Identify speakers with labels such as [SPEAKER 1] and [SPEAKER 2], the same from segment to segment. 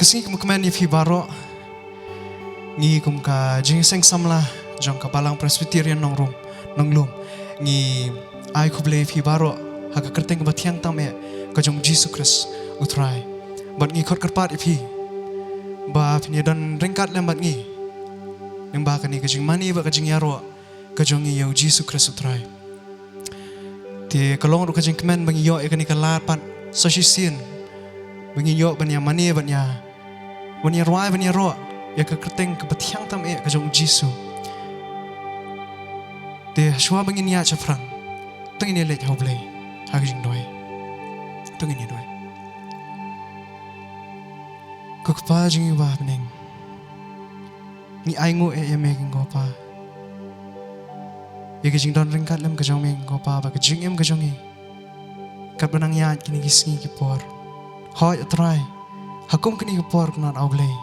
[SPEAKER 1] Kesini kemen ni fi baro ngi kum ka jing seng samla jong ka balang Presbyterian nong lum ngi ai kuble fi baro haka kerteng ba thiang tam e ka jong Jesus Christ utrai bat ngi khot karpat fi ba phini dan ringkat lem bat ngi ning ba ka ni ka jing mani ba ka jing yaro ka jong ngi yo Jesus Christ utrai ti kalong ru ka jing kemen bang yo e ka ni ka lat pat so shi sin bang yo ban ya mani ban ya roi ban ya ro ya ka kerteng ka bathiang tam e ka jong Jesus te shwa bangin ya cha frang tungin le hau blai ha jing doi tungin ni doi ko pa jing ba bning ni ai ngo e me ging go pa ye ka jing don ring kat lem ka jong me go pa ba ka jing em ka jong e kat banang ya kini gisngi ki por hoi atrai hakum kini ki por nan au blai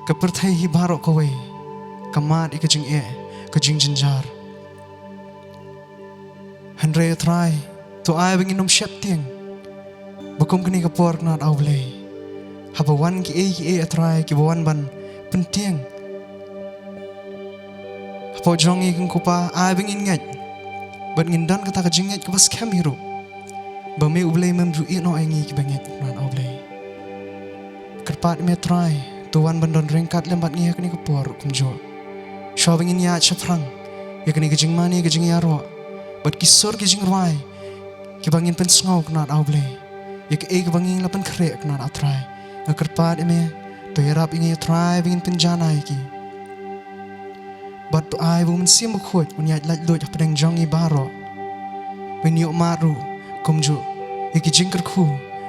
[SPEAKER 1] ka perthai hi baro ko we kamat ka jing e ka jing jinjar Henry try to ai bangin nom shep tiang bakom kini ka por na au blai haba wan ki e try ki wan ban penting haba jongi king kupa ai bangin ngat ban ngin dan kata ka jing ngat ka bas kem hiru ba me u blai mem ru e no ai ngi ki banget na au blai kerpat me try to wan ban don ringkat lembat ngi kini ka por kumjo shawing in ya chafrang ya kani gajing mani gajing yaro bat kisor gajing rwai ki bangin pen sngaw knat au blai ya ke e bangin lapan khre knat atrai ngakarpat eme to yarap ingi try bangin pen janai ki bat to ai bu men sim khot un ya lat lot pedang jongi baro when yo maru komju ya ki jingkar khu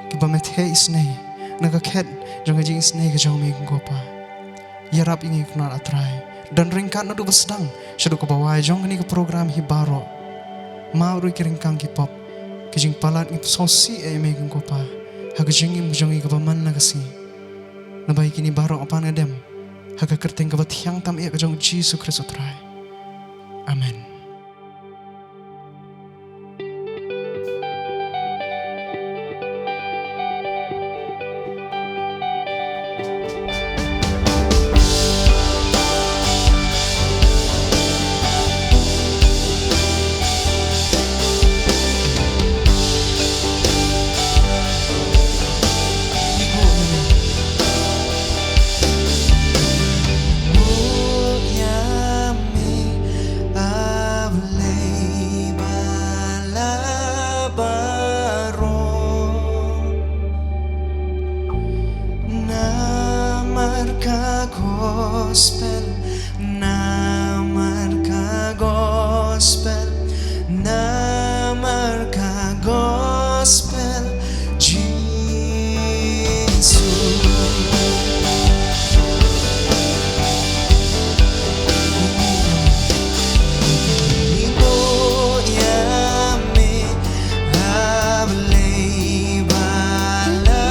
[SPEAKER 1] ki ba met he isnei naga khet jonga jing isnei ga jong me gopa yarap ingi knat atrai dan ringkat nadu basdang shadu ko bawai jong ni ke program hi baro mau ru ki ringkang ki pop ki jing palat ni sosi e me ko pa ha ki jing im jong ki baman na kasi na bai kini baro apan adem ha ka kerteng ka bathiang tam e ka jong Jesus Christ utrai amen. Gospel, namarka gospel, namarka gospel, Jesus. Ino yame ablei balabaro.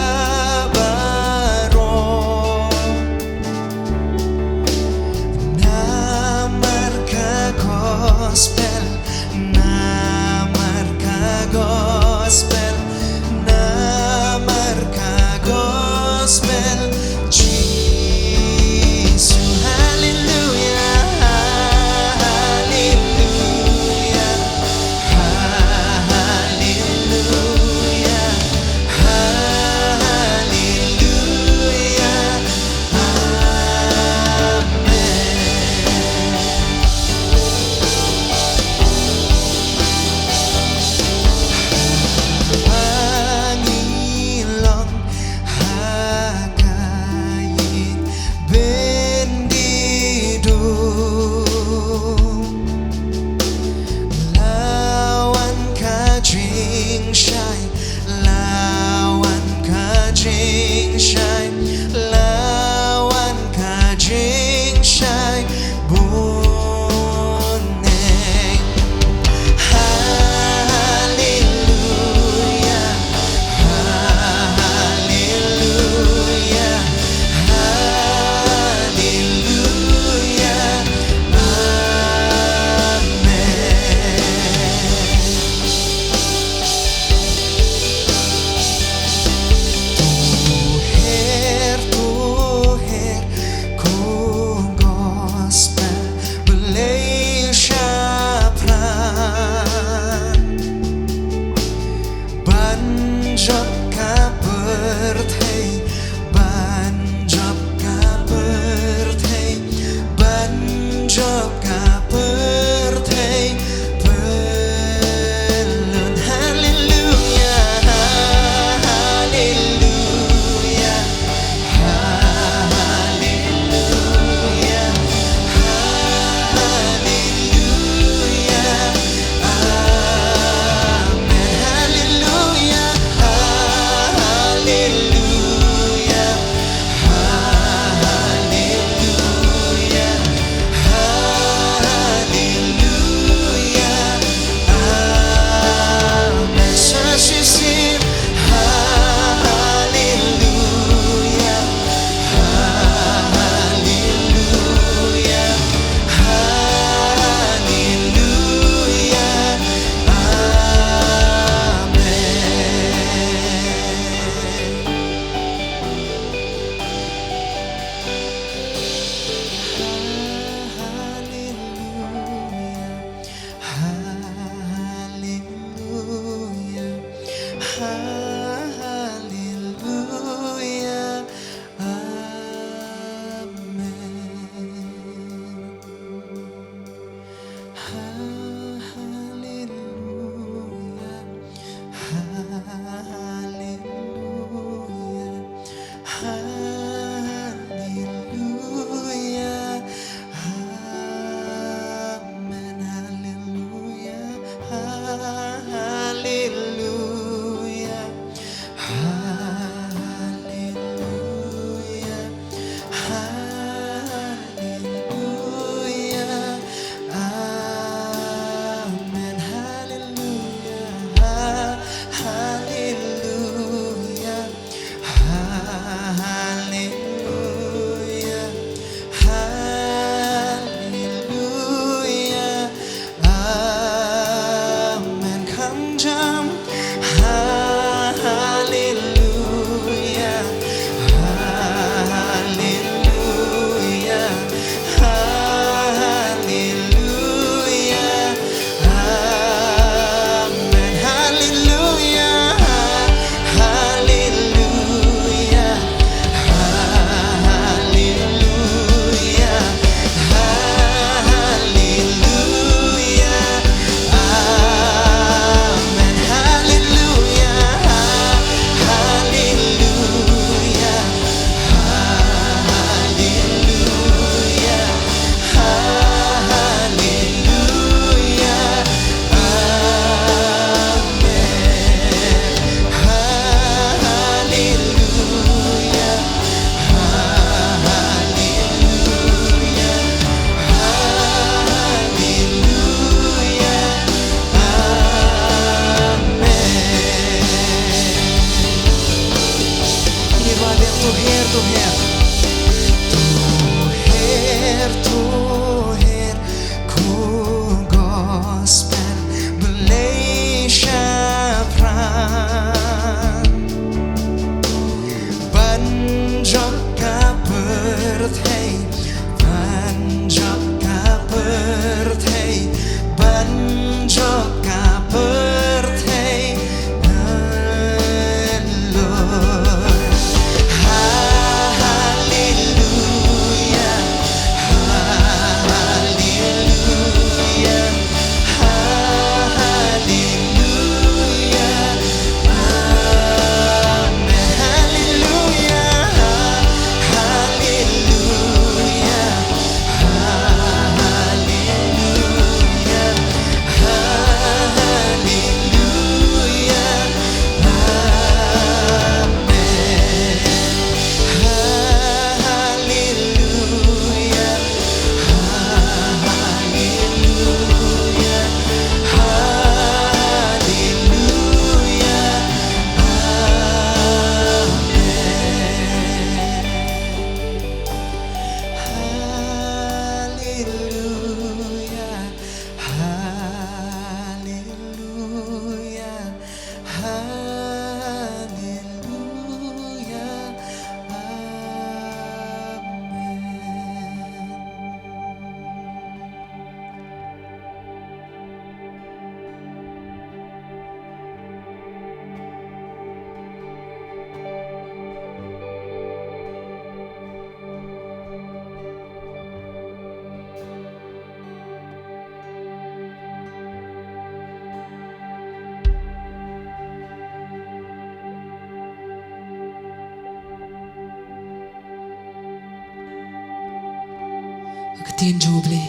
[SPEAKER 2] Ketiin joble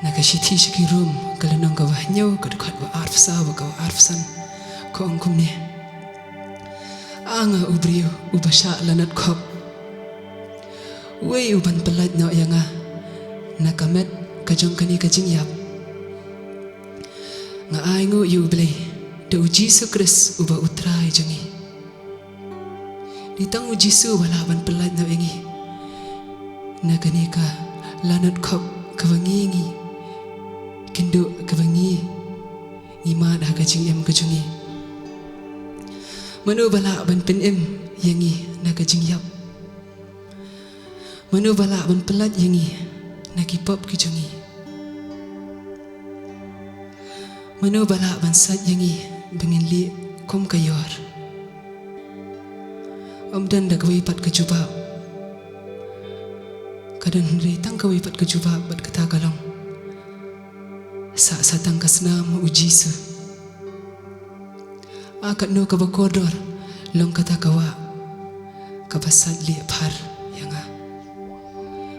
[SPEAKER 2] nakashiti shiki room kalanang kawahnyo kadukhat wa arfsa wa kawa arfsan ko angkumne anga ubriyo ubasha lanat khop we uban pelat no yanga nakamet kajong kani kajing yap nga aingo yuble do Jisu Kris uba utrai jangi ditang Jisu wala ban pelat no yangi nakanika lanat khop kawangi kendo kawangi ngimad ha kajing em kajungi manu bala ban pen em yangi na kajing yap manu bala ban pelat yangi na kipop kajungi manu bala ban sat yangi bengin li kom kayor omdan da kawai pat kajubab kadan retang kawai pat kajubab bat kata kalong sa satang kasnam u Jisu akat no kabakodor long kata kawa kabasad li par yanga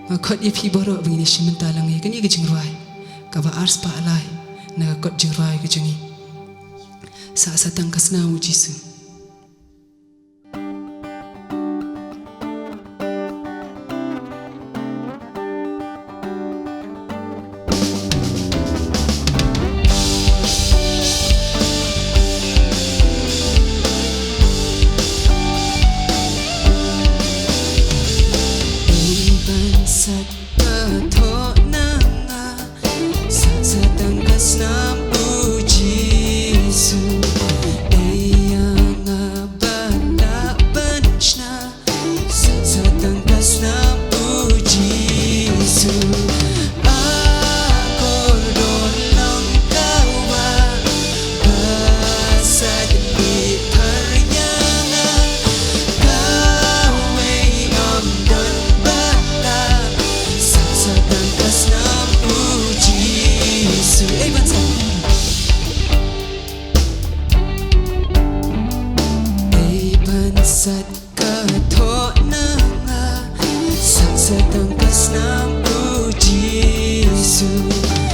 [SPEAKER 2] makot ipi boro bingini simentalang ye kani gijing ruai kaba ars pa alai na kot jing ruai gijingi sa satang kasnam u Jisu sat katho nanga satang kasnam u Jisu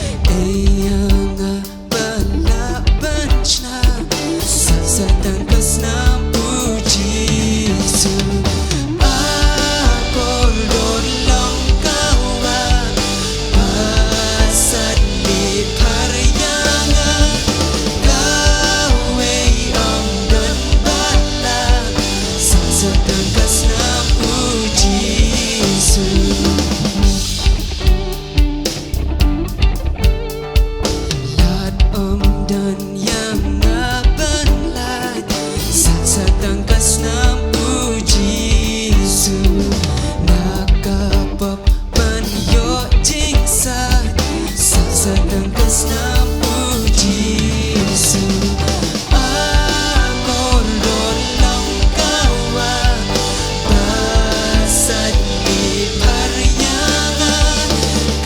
[SPEAKER 2] eyanga bala banchna satang kasnam u Jisu akor don long kawa pasat li paryanga kawe om dan bala satang kasnam u Jisu lat om dan yang ngabanlat satang kasnam u Jisu nakapap pan yo jingsat satang kasnam u Jisu akor don long kawa pasat di paryanga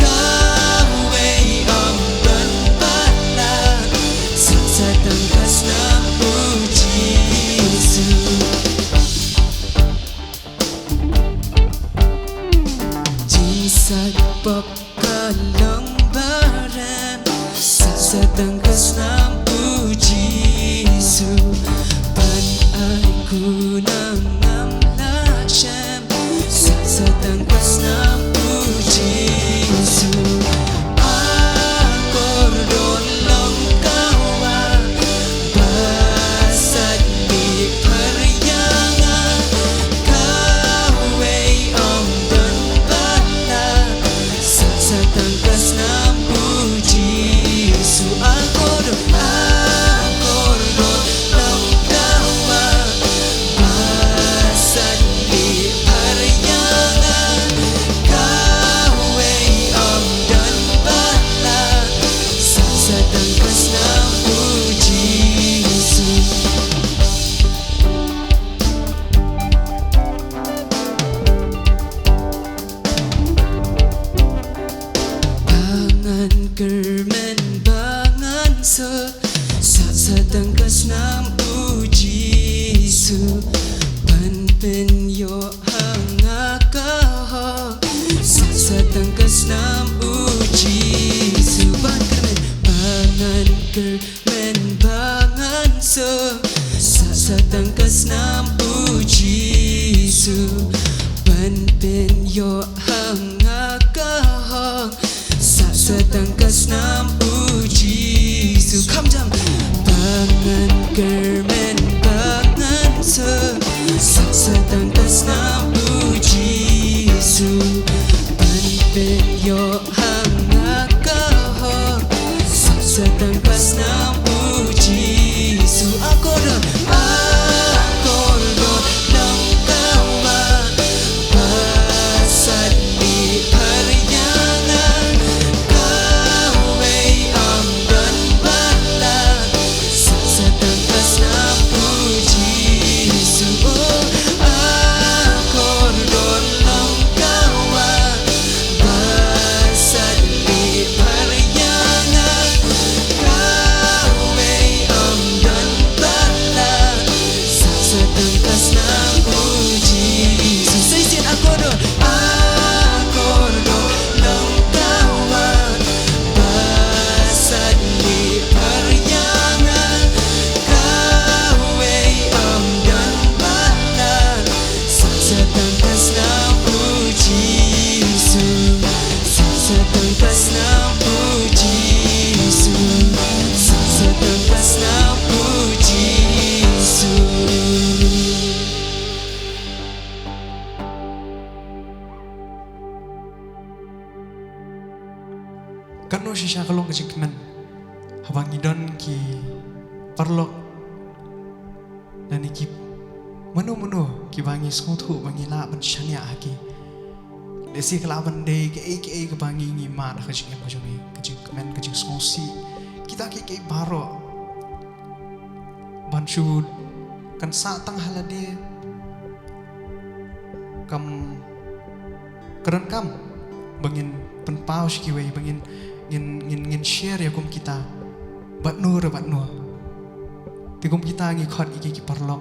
[SPEAKER 2] kawe om dan bala satang kasnam u Jisu Jisat pop kalong baran satang kasnam u Jisu pan ay kunang lasem satang kasnam u Jisu akor don long kawa pasat di paryanga kawe om dan bala satang kasnam u Jisu akor don long kawa pasat di paryanga kawe om dan bala satang kasnam u Jisu bangan kermen bangan satang kasnam u Jisu pan pen yo hanga kaho satang kasnam uji suban kermen bangan so satang kasnam uji su ban pen yo hanga kahong satang kasnam uji su kamjam bangan kermen bangan so satang kasnam uji su ban pen yo hanga kahong satang kasnam uji su akordo nang kawa pasat di paryangan kawe amdan bala satang kasnam uji su akordo nang kawa pasat di paryangan kawe amdan bala satang kasnam uji su saisin akordo nang kawa pasat di paryangan kawe amdan bala satang kasnam uji su satang kasnam uji su satang kasnam uji su.
[SPEAKER 1] Kano siya kalong kajikman habang idon ki parlok dan ki mano ki bangi skutu bangi la ban shanya aki desi kalaban day ke bangi ngi ma da kajik em kajikman kajik skosi kita ki baro ban shud kan satang halade kam keren kam bangin penpau shikiwe bangin ngin share ya kum kita batnu tigum kita ngi khot iki parlok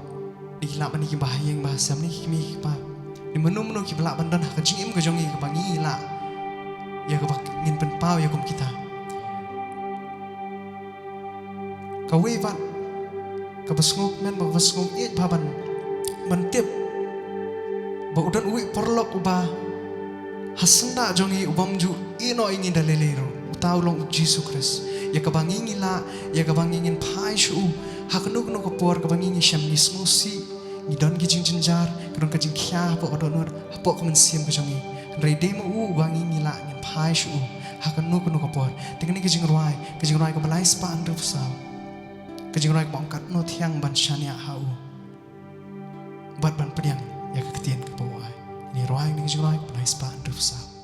[SPEAKER 1] dikilap ni ki bahayeng bahasam ni kimi pa ni menu ki belak bandan ka jingim ka jongi ka bangi la ya ka ngin penpau ya kum kita ka wevat ka basngok men ba basngok it baban mantip ba udan uwi parlok uba hasanda jongi ubamju ino ingin dalelero tau long Jesus Christ ya kabangin la ya kabangin pai shu haknu no kapor kabangin syam nismusi ngidon gijing jinjar kadon kajing kya po odonor po kamen siam kajongi rede mu bangin la ngin pai shu haknu no kapor tingni gijing ruai ka balai spa andru sao gijing ruai bangkat no thiang ban shania hau bat ban pediang ya ketien ke bawah ni ruai ni gijing ruai balai spa andru sao.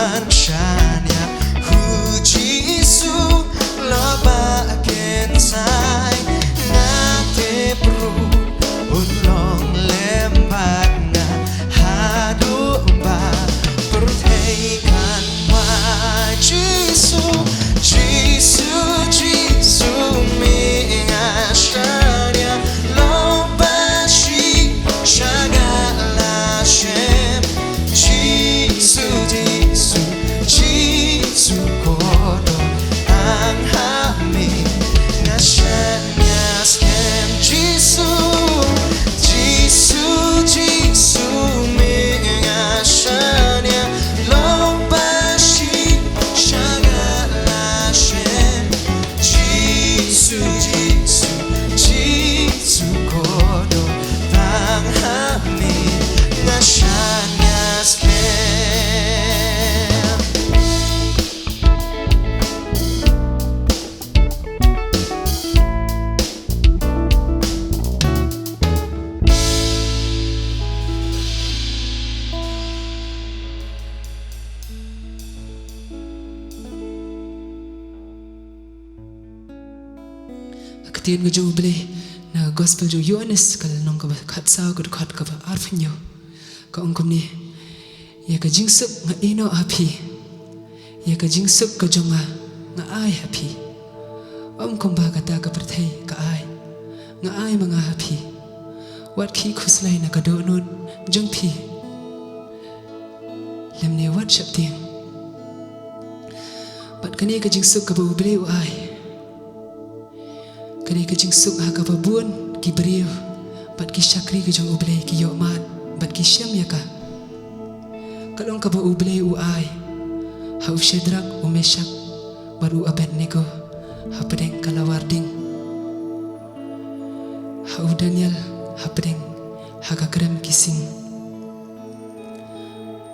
[SPEAKER 1] Shania Hu Jisu Loba Kensai Nate Pro Unlong Lembat Na Hadu Ba Perheikan Wa Jisu Jisu Jisu Minga Shania Loba Shi Shagala Shem Jisu Jisu Jisu Kodo Ang Hami Nashanya Skem Jisu Jisu Jisu Minga Shania Loba Shi Shagala Shem Jisu Jisu Jisu Kodo Ang Hami Nashanya Skem
[SPEAKER 2] Ketiin ko jo beli na gospel jo Yohanes kal nong ka khat sa ko khat ka arfinyo ka ongkom ni ya ka jingsuk nga ino api ya ka jingsuk ka jonga nga ai api omkom ba kata ka perthai ka ai nga ai mga api wat ki khuslai na ka do nun jong pi lemne wat shap ting bat kani ka jingsuk ka bu beli u ai kani ka jingsuk ha ka babun ki beriu bat ki syakri ka jong ublei ki yo mat bat ki syam ya ka kalong ka ba ublei u ai ha u Shedrak u Meshak baru Abednego ha pedeng kalawarding ha u Daniel ha pedeng ha ka krem kising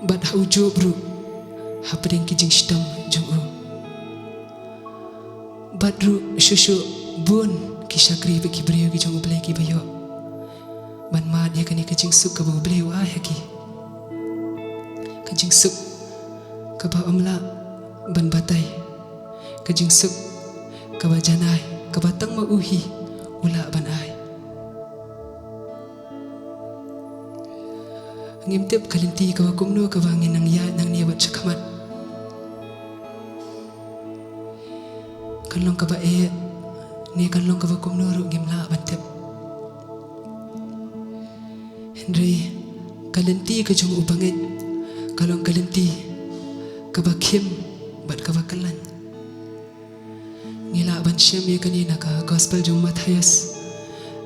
[SPEAKER 2] bat ha u Jobru ha pedeng ki jing stam jong u bat ru shushu bun ki syakri be ki beriu ki jong ublei ki bayo ban ma dia kani ka jingsuk ka ba ublei u ai ki ka jingsuk ka ba amla ban batai ka jingsuk ka ba janai ka ba tang ma uhi ula ban ai ngimtep kalinti ka ba kumno ka ba nginang ya nang ni wat chakamat kalong ka ba ni kalong ka ba kumno ru ngimla bantep Henry kalinti ka jong ubangit kalong kalinti ka ba kim bat ka ba kalan ngila ban syam ya kanina ka gospel jong Matthias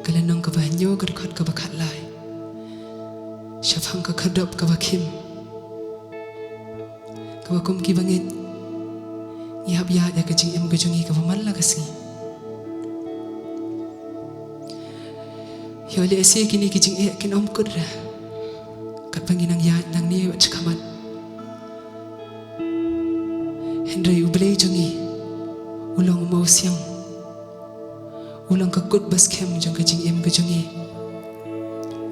[SPEAKER 2] kalanong ka ba nyo kadkot ka ba khatlai syafang ka kadop ka ba kim ka ba kum ki bangit ngihap ya ka jing em ka jongi ka ba malla kasi Yole esi kini kijing kin om kudra kat panginang ya nang ni wat chakamat Henry ublei jongi ulong mau siang ulang ka kut bas kem jong kijing em ka jongi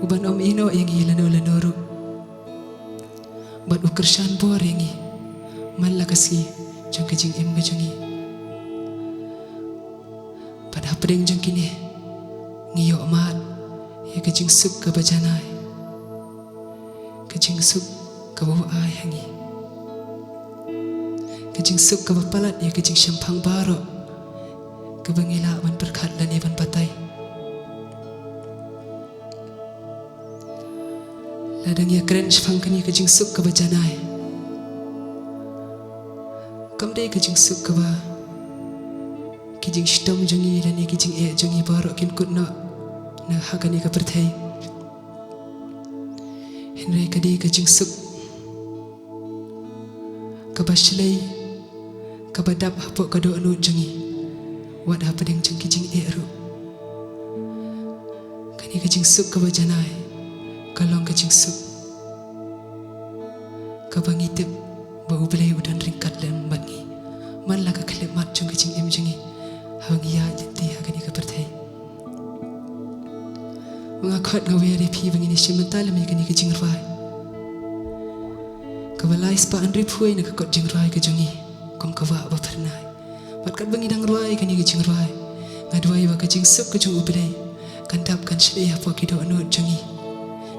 [SPEAKER 2] uban om ino yang hilano lanoru bat ukershan bor yangi malla kasi jong kijing em ka jongi pada pedeng jong kini ngiyo mat ya ka jingsuk ka bajanai ka jingsuk ka bawa ai hangi ka jingsuk ka bapalat ya ka jing syampang baro ka bangila ban perkhat lan ya ban patai ladang ya keren syapang kani ka jingsuk ka bajanai kam dei ka jingsuk ka ba ki jing shtam jongi lan ya ki jing jongi baro kin kutna na hakani ka perthai Henry kadi ka jingsuk ka bashlei ka badap hapo ka do anu jongi wat ha pedeng jeng ki jing ru kani ka jingsuk ka bajanai kalong ka jingsuk ka bangitip ba ublei udan ringkat lem bangi man la ka khlep mat jong ki jing em jongi hang ya jenti hakani ka perthai mga khot nga weri phi bangini shimental mi kani kijing rai kabala lais pa andrip huay nakakot jing ruay ka jongi kom kawa ba pernai wat kat bangi dang ruay kan igi jing ruay ngadwai ba ka jing sup ka jung ubdai kan dap kan shri apa kido anut jongi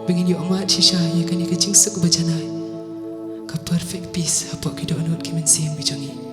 [SPEAKER 2] bengin yo amat shisha ye kan igi jing sup ba janai ka perfect peace apa kido anut kimen sim ka jongi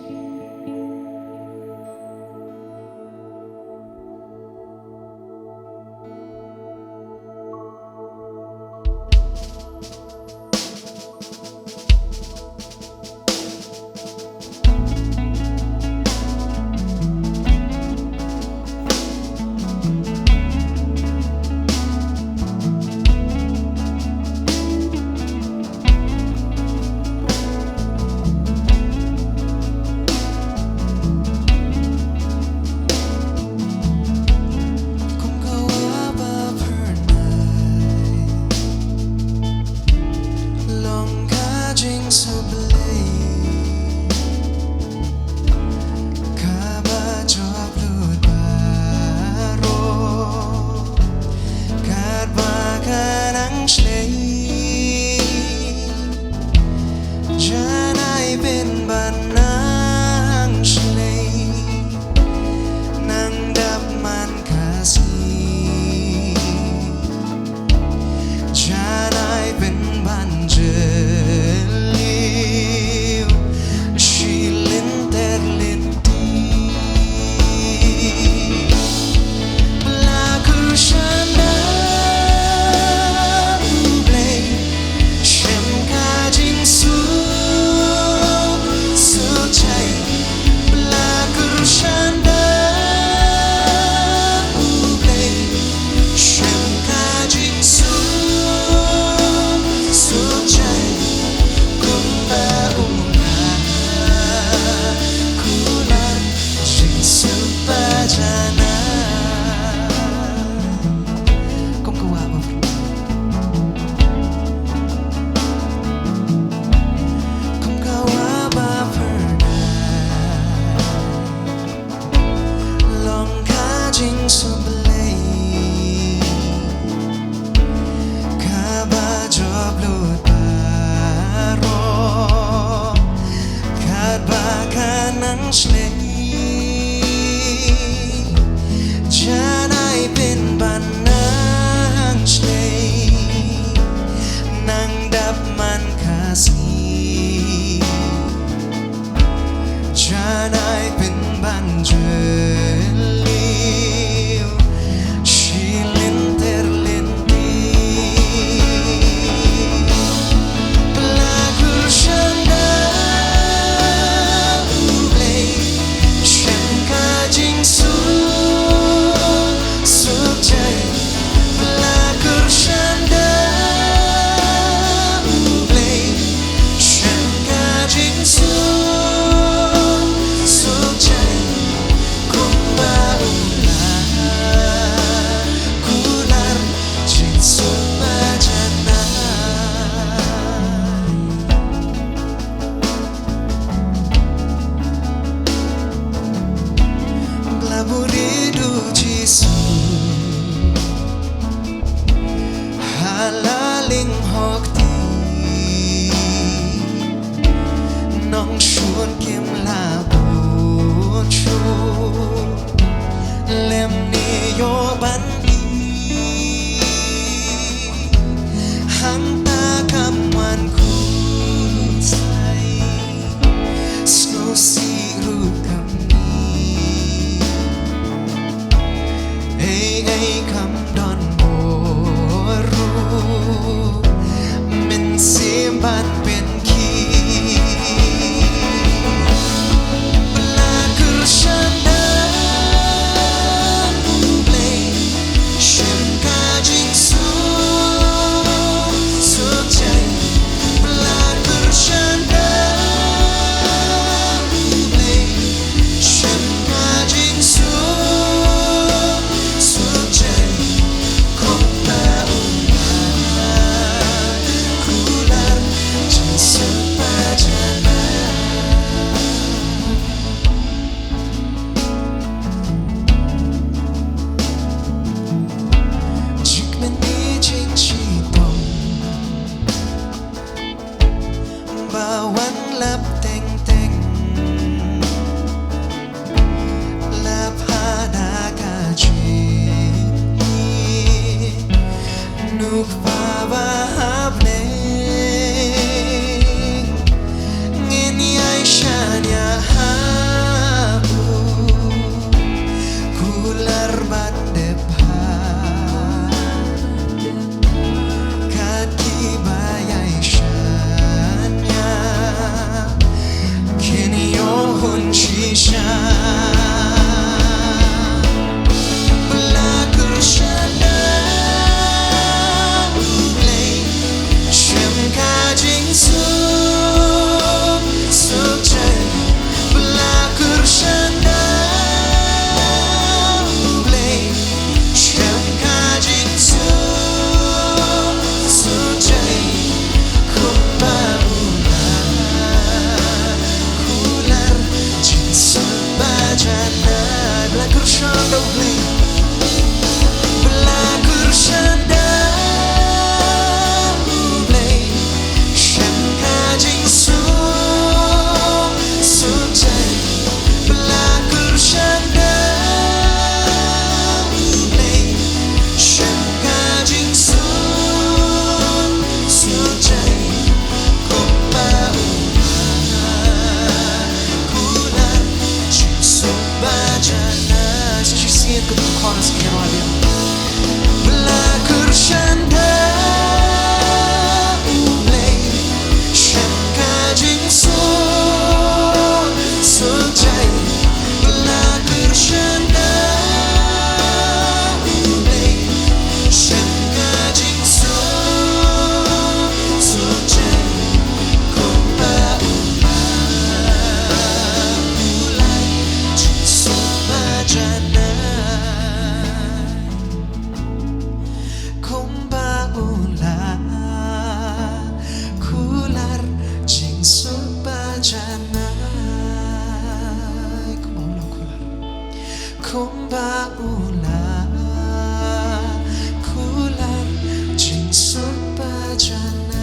[SPEAKER 1] Indonesia Belakur syada Ulay Syam kajing suk chay Belakur syada Ulay Syam kajing suk chay Kumba kular jinsun bajana Belakur syada Ulay Belakur syada Ulay Syam kajing suk chay Belakur syada Ulay Syam kajing suk chay Kumpa kular jinsun bajana Saya singin ke chorus sekian wadir Belakur syada Ulay Syam kajing suk chay Belakur syada Ulay Syam kajing suk chay Kumpa ulay jinsun bajana Kumba kular jinsun bajana Kumba kular jinsun bajana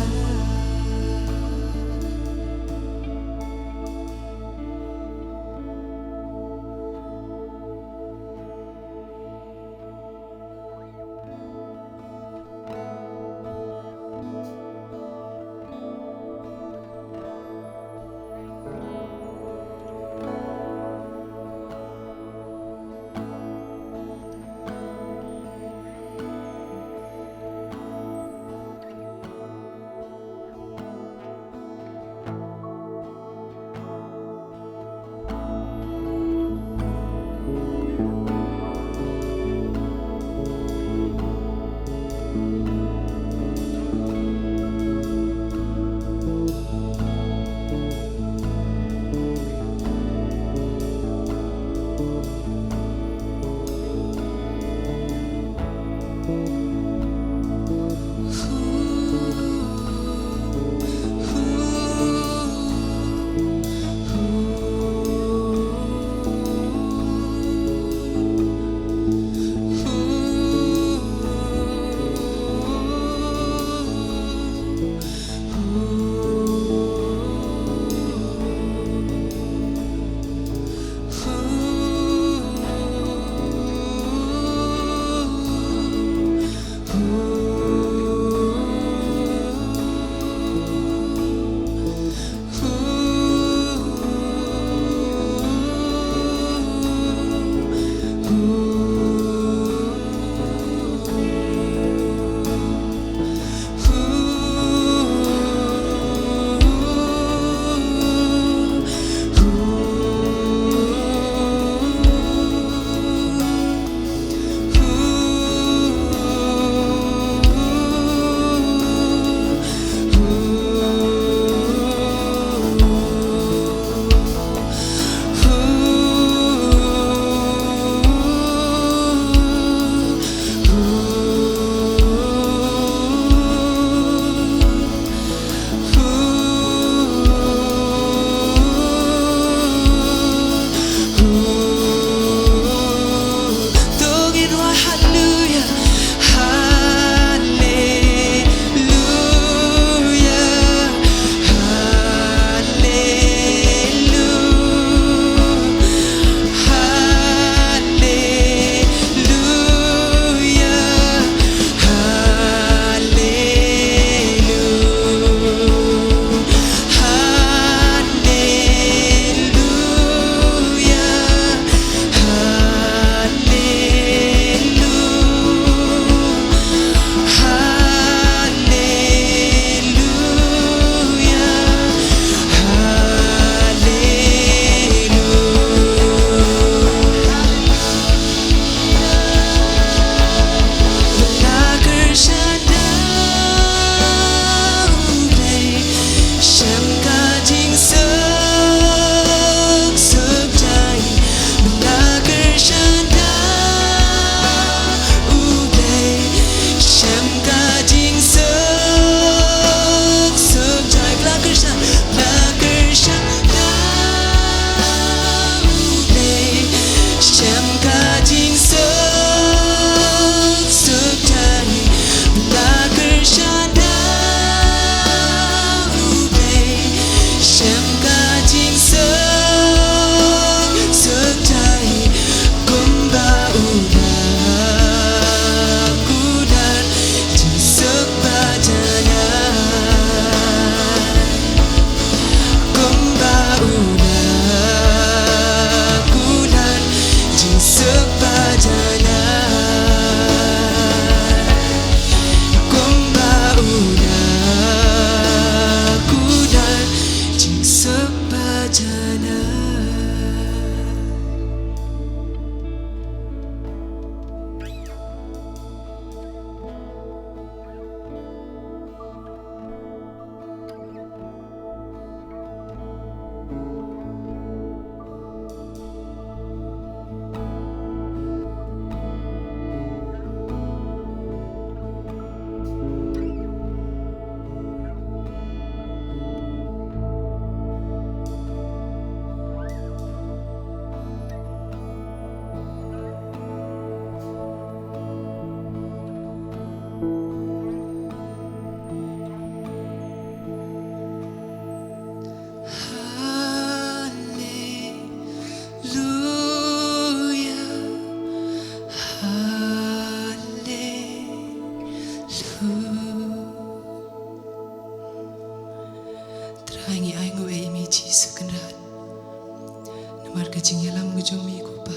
[SPEAKER 2] Namar kajing yalam gujong mi ko pa.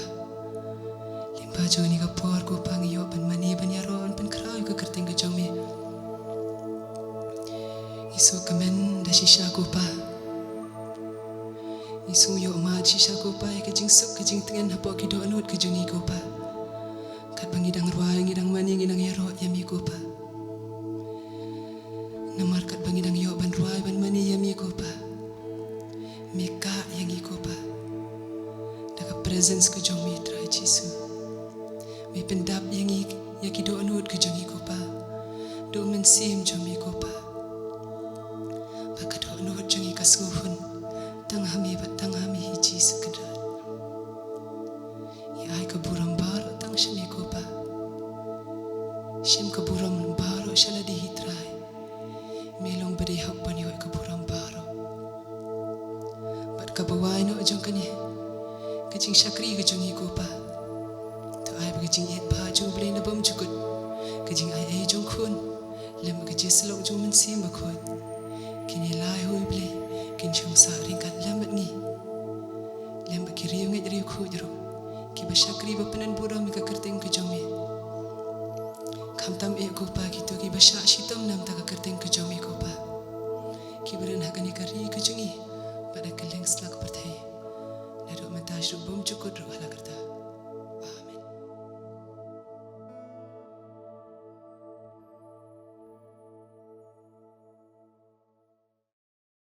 [SPEAKER 2] Limpa jo ni kapor ko pa ngiyo ban mani ban yaron ban kraw ka kerteng gujong mi. Isu kamen da shisha ko pa. Isu yo ma shisha ko pa kajing suk kajing tengen hapo kido anut kajung ni ko pa. Kat bangidang ruai ngidang mani ngidang yaro yami ko pa. Namar kat bangidang yo ban ruai ban mani yami ko pa. Mika yang iko pa. Daga presence ko jong mi try Jisu. Mi pendap yang kido anut ko jong iko pa. Do men sim jong mi ko pa. Baka do anut jong ikasuhun. Tang hami bat tang hami hi Jisu kedat. I ai kaburam baro tang shami ko pa. Shim kaburam baro shala di hitrai. Melong bade hak bani wa kaburam baro. Bat kabawai no jong kani. Kajing syakri kajong iko pa. Tu ai kajing et pa jong blei na bom jukut. Kajing ai jong kun. Lem kajing selok jong mensim bakut. Kini lai hui blei. Kin jong sa ringkat lambat ni. Lem bakiri ngat riu ku jero. Ki ba syakri ba penan bura mi ka kerteng kajong mi. Kam tam e ko pa gitu ki ba syak shitam nam ta ka kerteng kajong mi ko pa. Ki beran hakani kari kajong ni. Pada keleng selak pertai. Nadok mentaj bom cukup ru ala kerta.